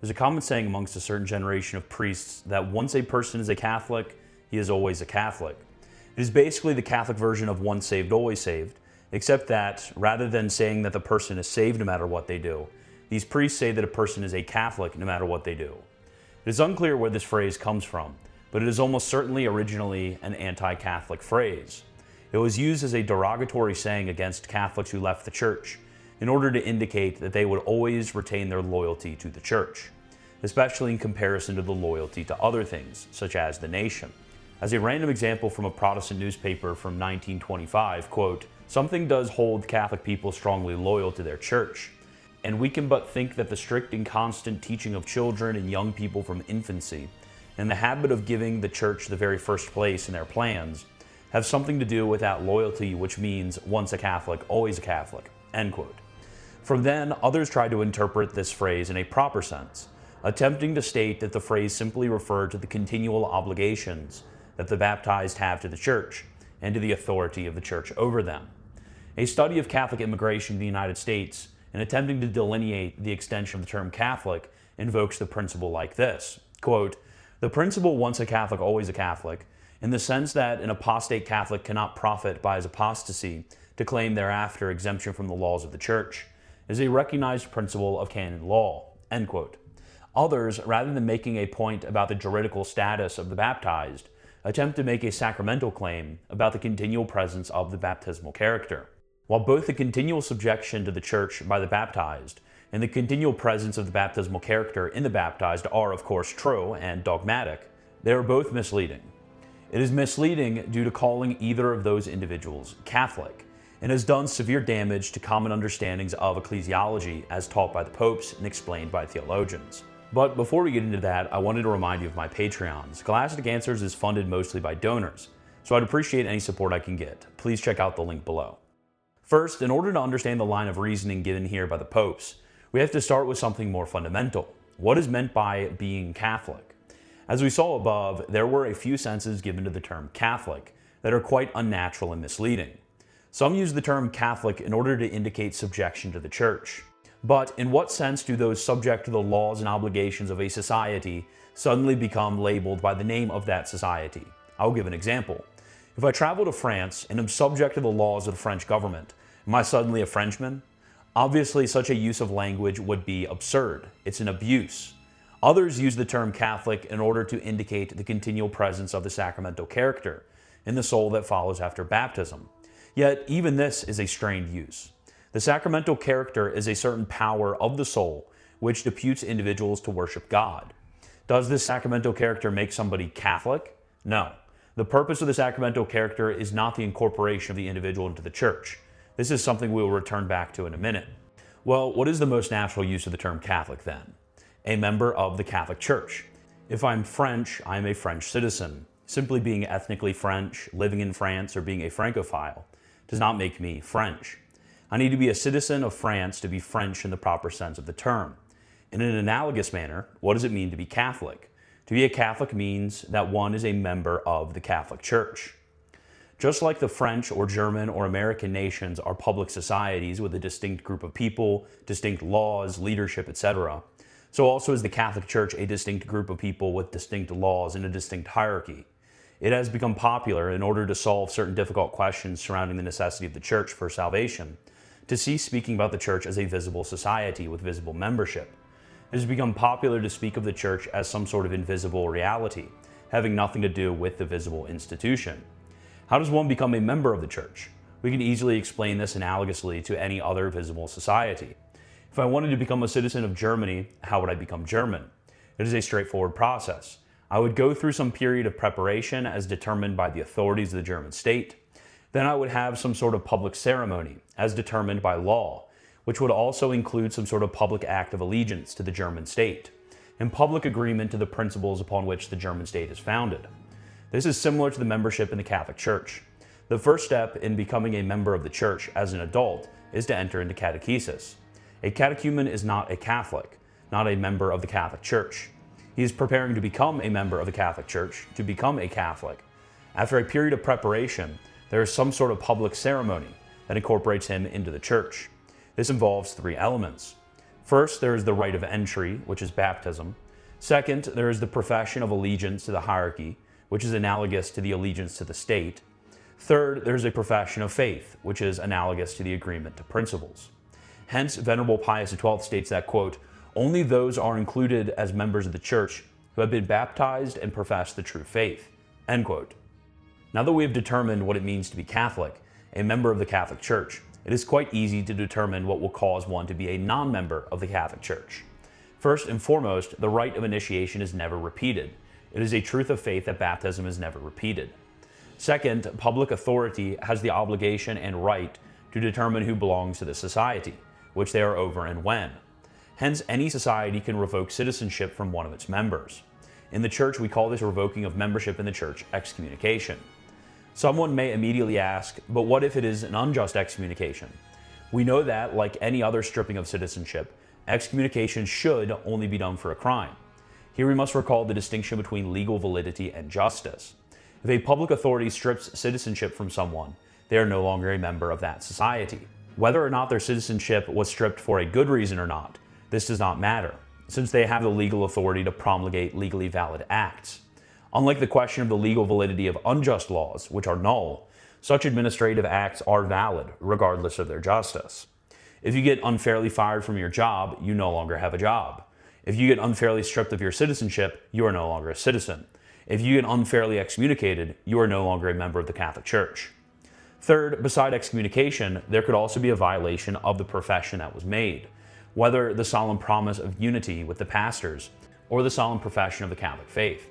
There's a common saying amongst a certain generation of priests that once a person is a Catholic, he is always a Catholic. It is basically the Catholic version of once saved, always saved, except that rather than saying that the person is saved no matter what they do, these priests say that a person is a Catholic no matter what they do. It is unclear where this phrase comes from, but it is almost certainly originally an anti-Catholic phrase. It was used as a derogatory saying against Catholics who left the church, in order to indicate that they would always retain their loyalty to the church, especially in comparison to the loyalty to other things, such as the nation. As a random example from a Protestant newspaper from 1925, quote, "Something does hold Catholic people strongly loyal to their church, and we can but think that the strict and constant teaching of children and young people from infancy, and the habit of giving the church the very first place in their plans, have something to do with that loyalty which means once a Catholic, always a Catholic," end quote. From then, others tried to interpret this phrase in a proper sense, attempting to state that the phrase simply referred to the continual obligations that the baptized have to the church and to the authority of the church over them. A study of Catholic immigration in the United States, in attempting to delineate the extension of the term Catholic, invokes the principle like this, quote, "The principle once a Catholic, always a Catholic, in the sense that an apostate Catholic cannot profit by his apostasy to claim thereafter exemption from the laws of the church, is a recognized principle of canon law," end quote. Others, rather than making a point about the juridical status of the baptized, attempt to make a sacramental claim about the continual presence of the baptismal character. While both the continual subjection to the church by the baptized and the continual presence of the baptismal character in the baptized are, of course, true and dogmatic, they are both misleading. It is misleading due to calling either of those individuals Catholic, and has done severe damage to common understandings of ecclesiology as taught by the popes and explained by theologians. But before we get into that, I wanted to remind you of my Patreon. Scholastic Answers is funded mostly by donors, so I'd appreciate any support I can get. Please check out the link below. First, in order to understand the line of reasoning given here by the popes, we have to start with something more fundamental. What is meant by being Catholic? As we saw above, there were a few senses given to the term Catholic that are quite unnatural and misleading. Some use the term Catholic in order to indicate subjection to the church. But in what sense do those subject to the laws and obligations of a society suddenly become labeled by the name of that society? I'll give an example. If I travel to France and am subject to the laws of the French government, am I suddenly a Frenchman? Obviously, such a use of language would be absurd. It's an abuse. Others use the term Catholic in order to indicate the continual presence of the sacramental character in the soul that follows after baptism. Yet, even this is a strained use. The sacramental character is a certain power of the soul which deputes individuals to worship God. Does this sacramental character make somebody Catholic? No. The purpose of the sacramental character is not the incorporation of the individual into the church. This is something we will return back to in a minute. Well, what is the most natural use of the term Catholic then? A member of the Catholic Church. If I'm French, I'm a French citizen. Simply being ethnically French, living in France, or being a Francophile does not make me French. I need to be a citizen of France to be French in the proper sense of the term. In an analogous manner, what does it mean to be Catholic? To be a Catholic means that one is a member of the Catholic Church. Just like the French or German or American nations are public societies with a distinct group of people, distinct laws, leadership, etc., so also is the Catholic Church a distinct group of people with distinct laws and a distinct hierarchy. It has become popular, in order to solve certain difficult questions surrounding the necessity of the church for salvation, to cease speaking about the church as a visible society with visible membership. It has become popular to speak of the church as some sort of invisible reality, having nothing to do with the visible institution. How does one become a member of the church? We can easily explain this analogously to any other visible society. If I wanted to become a citizen of Germany, how would I become German? It is a straightforward process. I would go through some period of preparation as determined by the authorities of the German state. Then I would have some sort of public ceremony as determined by law, which would also include some sort of public act of allegiance to the German state, and public agreement to the principles upon which the German state is founded. This is similar to the membership in the Catholic Church. The first step in becoming a member of the church as an adult is to enter into catechesis. A catechumen is not a Catholic, not a member of the Catholic Church. He is preparing to become a member of the Catholic Church, to become a Catholic. After a period of preparation, there is some sort of public ceremony that incorporates him into the church. This involves three elements. First, there is the rite of entry, which is baptism. Second, there is the profession of allegiance to the hierarchy, which is analogous to the allegiance to the state. Third, there is a profession of faith, which is analogous to the agreement to principles. Hence, Venerable Pius XII states that, quote, "Only those are included as members of the Church who have been baptized and profess the true faith," end quote. Now that we have determined what it means to be Catholic, a member of the Catholic Church, it is quite easy to determine what will cause one to be a non-member of the Catholic Church. First and foremost, the rite of initiation is never repeated. It is a truth of faith that baptism is never repeated. Second, public authority has the obligation and right to determine who belongs to the society, which they are over and when. Hence, any society can revoke citizenship from one of its members. In the Church, we call this revoking of membership in the Church excommunication. Someone may immediately ask, but what if it is an unjust excommunication? We know that, like any other stripping of citizenship, excommunication should only be done for a crime. Here we must recall the distinction between legal validity and justice. If a public authority strips citizenship from someone, they are no longer a member of that society. Whether or not their citizenship was stripped for a good reason or not, this does not matter, since they have the legal authority to promulgate legally valid acts. Unlike the question of the legal validity of unjust laws, which are null, such administrative acts are valid, regardless of their justice. If you get unfairly fired from your job, you no longer have a job. If you get unfairly stripped of your citizenship, you are no longer a citizen. If you get unfairly excommunicated, you are no longer a member of the Catholic Church. Third, beside excommunication, there could also be a violation of the profession that was made, whether the solemn promise of unity with the pastors or the solemn profession of the Catholic faith.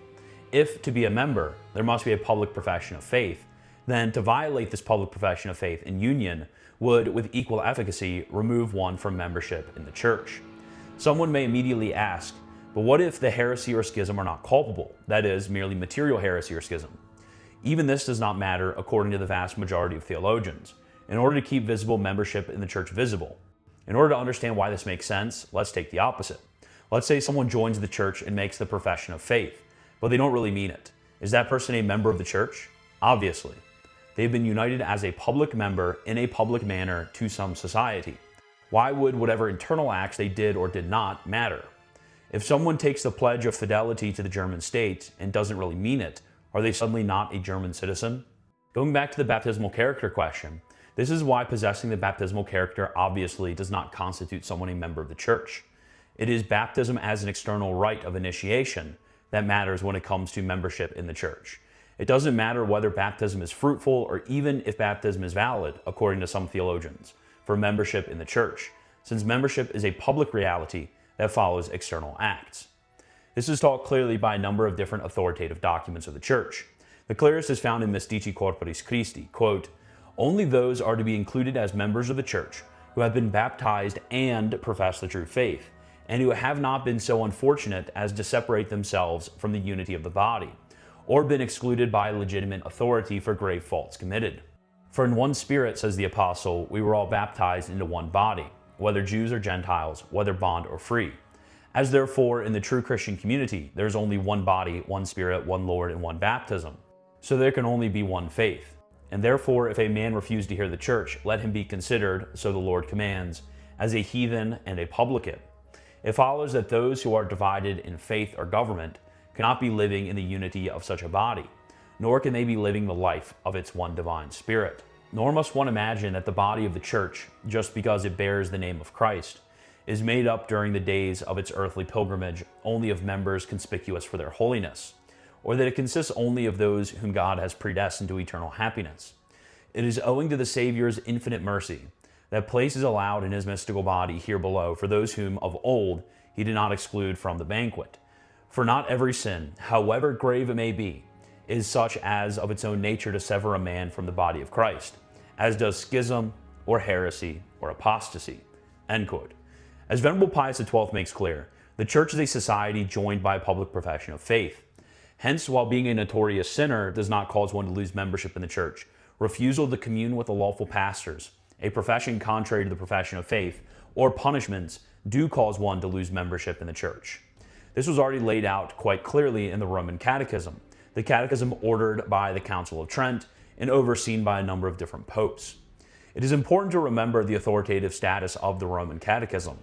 If to be a member, there must be a public profession of faith, then to violate this public profession of faith in union would, with equal efficacy, remove one from membership in the Church. Someone may immediately ask, but what if the heresy or schism are not culpable, that is, merely material heresy or schism? Even this does not matter according to the vast majority of theologians, in order to keep visible membership in the Church visible. In order to understand why this makes sense, let's take the opposite. Let's say someone joins the Church and makes the profession of faith, but they don't really mean it. Is that person a member of the Church? Obviously. They've been united as a public member in a public manner to some society. Why would whatever internal acts they did or did not matter? If someone takes the pledge of fidelity to the German state and doesn't really mean it, are they suddenly not a German citizen? Going back to the baptismal character question, this is why possessing the baptismal character obviously does not constitute someone a member of the Church. It is baptism as an external rite of initiation that matters when it comes to membership in the Church. It doesn't matter whether baptism is fruitful or even if baptism is valid, according to some theologians, for membership in the Church, since membership is a public reality that follows external acts. This is taught clearly by a number of different authoritative documents of the Church. The clearest is found in Mystici Corporis Christi, quote, "Only those are to be included as members of the Church who have been baptized and profess the true faith, and who have not been so unfortunate as to separate themselves from the unity of the body, or been excluded by legitimate authority for grave faults committed. For in one Spirit, says the Apostle, we were all baptized into one body, whether Jews or Gentiles, whether bond or free. As therefore in the true Christian community, there is only one body, one Spirit, one Lord, and one baptism. So there can only be one faith. And therefore, if a man refuse to hear the Church, let him be considered, so the Lord commands, as a heathen and a publican. It follows that those who are divided in faith or government cannot be living in the unity of such a body, nor can they be living the life of its one divine Spirit. Nor must one imagine that the body of the Church, just because it bears the name of Christ, is made up during the days of its earthly pilgrimage only of members conspicuous for their holiness, or that it consists only of those whom God has predestined to eternal happiness. It is owing to the Savior's infinite mercy that place is allowed in his mystical body here below for those whom of old he did not exclude from the banquet. For not every sin, however grave it may be, is such as of its own nature to sever a man from the body of Christ, as does schism or heresy or apostasy." End quote. As Venerable Pius XII makes clear, the Church is a society joined by a public profession of faith. Hence, while being a notorious sinner does not cause one to lose membership in the Church, refusal to commune with the lawful pastors, a profession contrary to the profession of faith, or punishments do cause one to lose membership in the Church. This was already laid out quite clearly in the Roman Catechism, the catechism ordered by the Council of Trent and overseen by a number of different popes. It is important to remember the authoritative status of the Roman Catechism.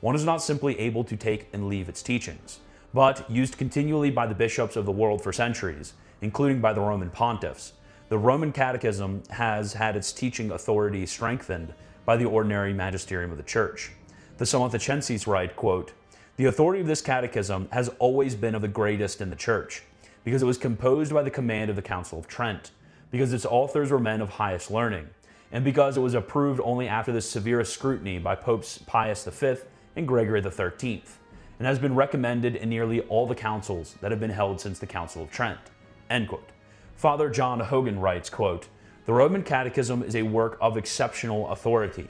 one is not simply able to take and leave its teachings, but used continually by the bishops of the world for centuries, including by the Roman pontiffs. The Roman Catechism has had its teaching authority strengthened by the ordinary magisterium of the Church. The Summathenses write, quote, "The authority of this catechism has always been of the greatest in the Church, because it was composed by the command of the Council of Trent, because its authors were men of highest learning, and because it was approved only after the severest scrutiny by Popes Pius V and Gregory XIII, and has been recommended in nearly all the councils that have been held since the Council of Trent." End quote. Father John Hogan writes, quote, "The Roman Catechism is a work of exceptional authority.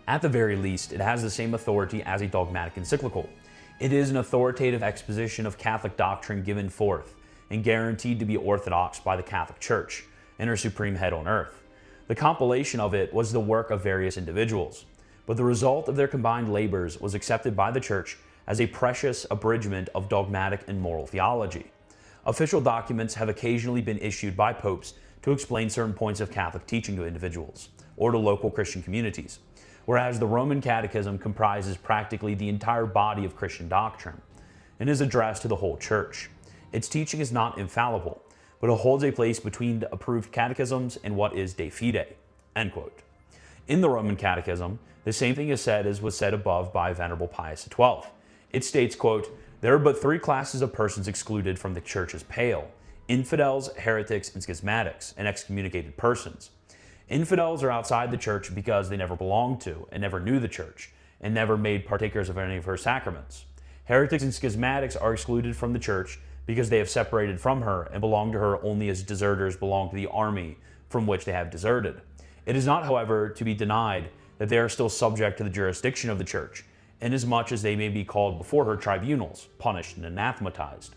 At the very least, it has the same authority as a dogmatic encyclical. It is an authoritative exposition of Catholic doctrine given forth and guaranteed to be orthodox by the Catholic Church and her supreme head on earth. The compilation of it was the work of various individuals, but the result of their combined labors was accepted by the Church as a precious abridgment of dogmatic and moral theology. Official documents have occasionally been issued by popes to explain certain points of Catholic teaching to individuals or to local Christian communities, whereas the Roman Catechism comprises practically the entire body of Christian doctrine and is addressed to the whole Church. Its teaching is not infallible, but it holds a place between the approved catechisms and what is de fide." End quote. In the Roman Catechism, the same thing is said as was said above by Venerable Pius XII. It states, quote, "There are but three classes of persons excluded from the Church's pale: infidels, heretics, and schismatics, and excommunicated persons. Infidels are outside the Church because they never belonged to and never knew the Church, and never made partakers of any of her sacraments. Heretics and schismatics are excluded from the Church because they have separated from her and belong to her only as deserters belong to the army from which they have deserted. It is not, however, to be denied that they are still subject to the jurisdiction of the Church, inasmuch as they may be called before her tribunals, punished and anathematized.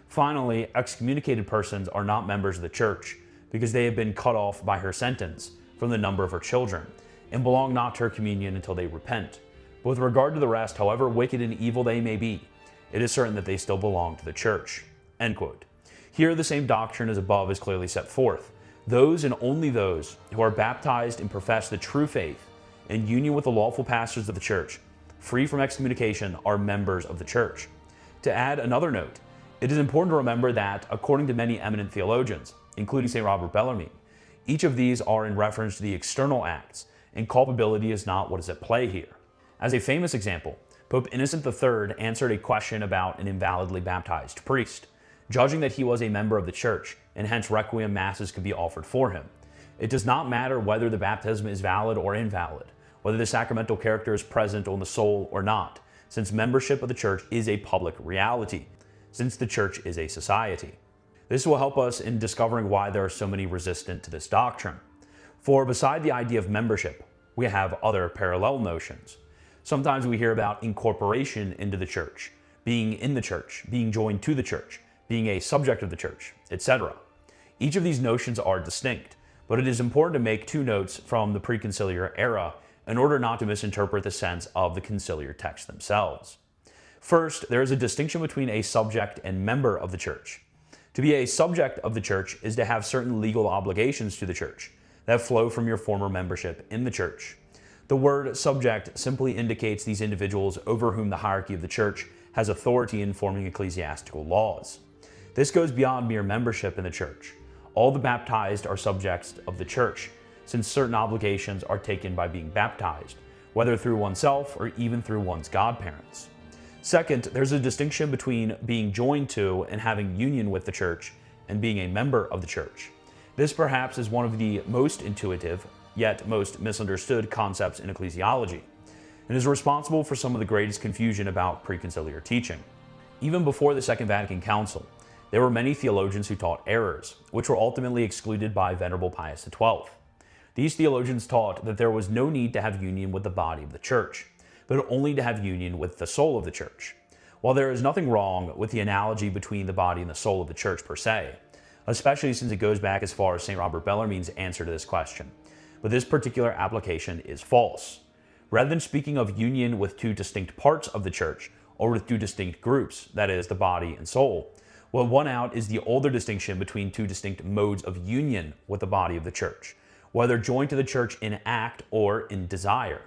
Finally, excommunicated persons are not members of the Church because they have been cut off by her sentence from the number of her children and belong not to her communion until they repent. But with regard to the rest, however wicked and evil they may be, it is certain that they still belong to the Church." End quote. Here, the same doctrine as above is clearly set forth. Those and only those who are baptized and profess the true faith in union with the lawful pastors of the Church, free from excommunication, are members of the Church. To add another note, it is important to remember that, according to many eminent theologians, including St. Robert Bellarmine, each of these are in reference to the external acts, and culpability is not what is at play here. As a famous example, Pope Innocent III answered a question about an invalidly baptized priest, judging that he was a member of the Church, and hence requiem masses could be offered for him. It does not matter whether the baptism is valid or invalid, whether the sacramental character is present on the soul or not, since membership of the Church is a public reality, since the Church is a society. This will help us in discovering why there are so many resistant to this doctrine. For beside the idea of membership, we have other parallel notions. Sometimes we hear about incorporation into the Church, being in the Church, being joined to the Church, being a subject of the Church, etc. Each of these notions are distinct, but it is important to make two notes from the preconciliar era in order not to misinterpret the sense of the conciliar texts themselves. First, there is a distinction between a subject and member of the Church. To be a subject of the Church is to have certain legal obligations to the Church that flow from your former membership in the Church. The word subject simply indicates these individuals over whom the hierarchy of the Church has authority in forming ecclesiastical laws. This goes beyond mere membership in the Church. All the baptized are subjects of the Church, since certain obligations are taken by being baptized, whether through oneself or even through one's godparents. Second, there's a distinction between being joined to and having union with the Church and being a member of the Church. This perhaps is one of the most intuitive, yet most misunderstood concepts in ecclesiology, and is responsible for some of the greatest confusion about preconciliar teaching. Even before the Second Vatican Council, there were many theologians who taught errors, which were ultimately excluded by Venerable Pius XII. These theologians taught that there was no need to have union with the body of the Church, but only to have union with the soul of the Church. While there is nothing wrong with the analogy between the body and the soul of the Church per se, especially since it goes back as far as St. Robert Bellarmine's answer to this question, but this particular application is false. Rather than speaking of union with two distinct parts of the Church, or with two distinct groups, that is, the body and soul, what won out is the older distinction between two distinct modes of union with the body of the Church, whether joined to the Church in act or in desire.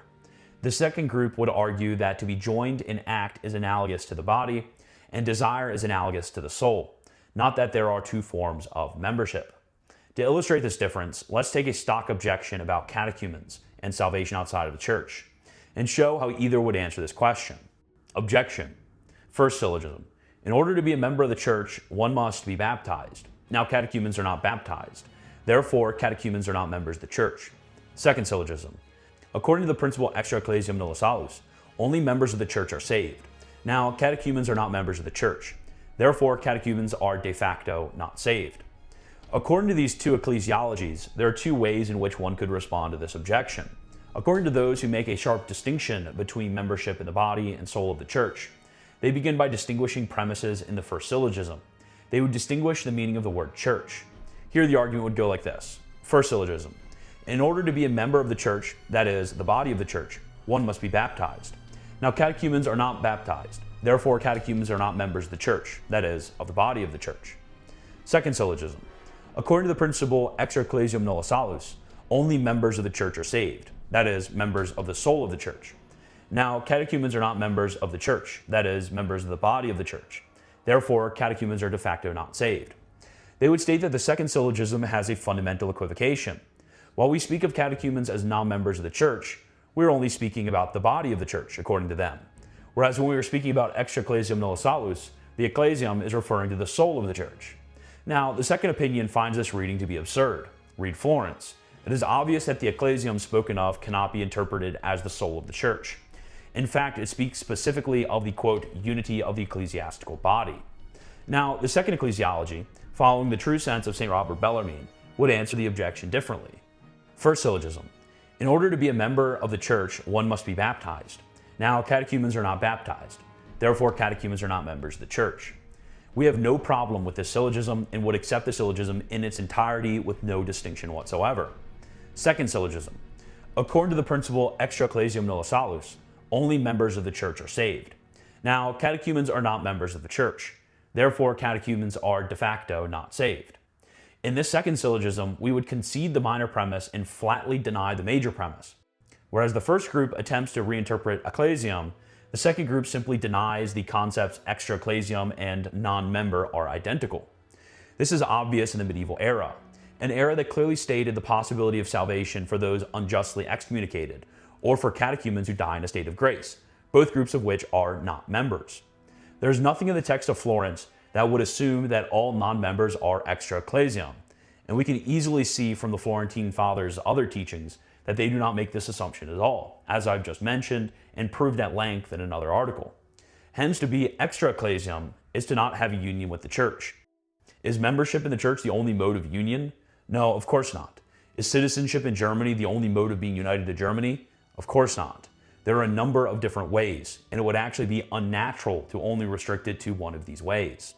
The second group would argue that to be joined in act is analogous to the body, and desire is analogous to the soul, not that there are two forms of membership. To illustrate this difference, let's take a stock objection about catechumens and salvation outside of the church, and show how either would answer this question. Objection. First syllogism. In order to be a member of the church, one must be baptized. Now, catechumens are not baptized. Therefore, catechumens are not members of the church. Second syllogism. According to the principle extra ecclesiam nulla salus, only members of the church are saved. Now, catechumens are not members of the church. Therefore, catechumens are de facto not saved. According to these two ecclesiologies, there are two ways in which one could respond to this objection. According to those who make a sharp distinction between membership in the body and soul of the church, they begin by distinguishing premises in the first syllogism. They would distinguish the meaning of the word church. Here the argument would go like this. First syllogism. In order to be a member of the church, that is, the body of the church, one must be baptized. Now, catechumens are not baptized. Therefore, catechumens are not members of the church, that is, of the body of the church. Second syllogism. According to the principle extra ecclesiam nulla salus, only members of the church are saved, that is, members of the soul of the church. Now, catechumens are not members of the church, that is, members of the body of the church. Therefore, catechumens are de facto not saved. They would state that the second syllogism has a fundamental equivocation. While we speak of catechumens as non-members of the church, we're only speaking about the body of the church, according to them. Whereas when we were speaking about extra ecclesiam nulla salus, the ecclesiam is referring to the soul of the church. Now, the second opinion finds this reading to be absurd. Read Florence. It is obvious that the ecclesiam spoken of cannot be interpreted as the soul of the church. In fact, it speaks specifically of the, quote, unity of the ecclesiastical body. Now, the second ecclesiology, following the true sense of St. Robert Bellarmine, would answer the objection differently. First syllogism. In order to be a member of the church, one must be baptized. Now, catechumens are not baptized. Therefore, catechumens are not members of the church. We have no problem with this syllogism and would accept the syllogism in its entirety with no distinction whatsoever. Second syllogism. According to the principle extra ecclesiam nulla salus, only members of the church are saved. Now, catechumens are not members of the church. Therefore, catechumens are de facto not saved. In this second syllogism, we would concede the minor premise and flatly deny the major premise. Whereas the first group attempts to reinterpret ecclesiam, the second group simply denies the concepts extra ecclesiam and non-member are identical. This is obvious in the medieval era, an era that clearly stated the possibility of salvation for those unjustly excommunicated, or for catechumens who die in a state of grace, both groups of which are not members. There is nothing in the text of Florence that would assume that all non-members are extra ecclesiam, and we can easily see from the Florentine Fathers' other teachings that they do not make this assumption at all, as I've just mentioned and proved at length in another article. Hence, to be extra ecclesiam is to not have a union with the church. Is membership in the church the only mode of union? No, of course not. Is citizenship in Germany the only mode of being united to Germany? Of course not. There are a number of different ways, and it would actually be unnatural to only restrict it to one of these ways.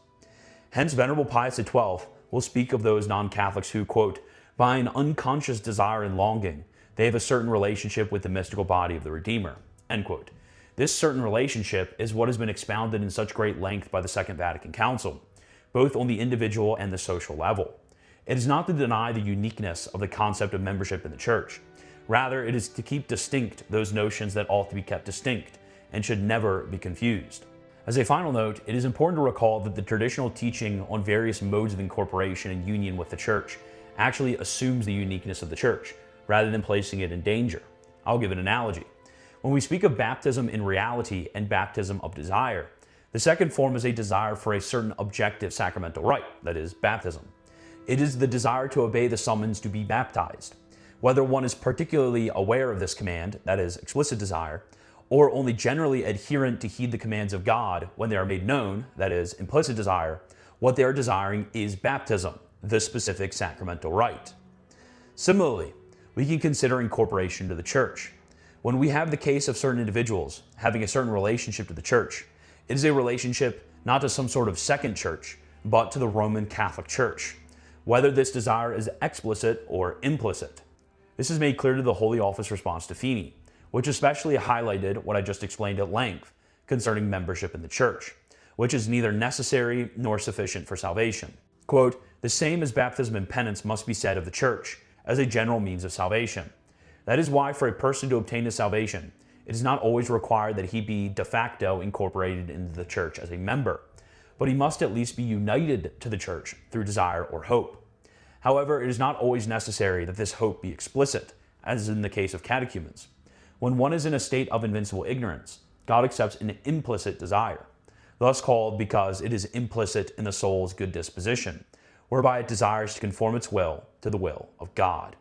Hence, Venerable Pius XII will speak of those non-Catholics who, quote, by an unconscious desire and longing, they have a certain relationship with the mystical body of the Redeemer, end quote. This certain relationship is what has been expounded in such great length by the Second Vatican Council, both on the individual and the social level. It is not to deny the uniqueness of the concept of membership in the church. Rather, it is to keep distinct those notions that ought to be kept distinct and should never be confused. As a final note, it is important to recall that the traditional teaching on various modes of incorporation and union with the church actually assumes the uniqueness of the church, rather than placing it in danger. I'll give an analogy. When we speak of baptism in reality and baptism of desire, the second form is a desire for a certain objective sacramental rite, that is, baptism. It is the desire to obey the summons to be baptized. Whether one is particularly aware of this command, that is, explicit desire, or only generally adherent to heed the commands of God when they are made known, that is, implicit desire, what they are desiring is baptism, the specific sacramental rite. Similarly, we can consider incorporation to the church. When we have the case of certain individuals having a certain relationship to the church, it is a relationship not to some sort of second church, but to the Roman Catholic Church, whether this desire is explicit or implicit. This is made clear to the Holy Office response to Feeney, which especially highlighted what I just explained at length concerning membership in the church, which is neither necessary nor sufficient for salvation. Quote, the same as baptism and penance must be said of the church, as a general means of salvation. That is why for a person to obtain his salvation, It is not always required that he be de facto incorporated into the church as a member, but he must at least be united to the church through desire or hope. However, it is not always necessary that this hope be explicit, as in the case of catechumens. When one is in a state of invincible ignorance, God accepts an implicit desire, thus called because it is implicit in the soul's good disposition, whereby it desires to conform its will to the will of God.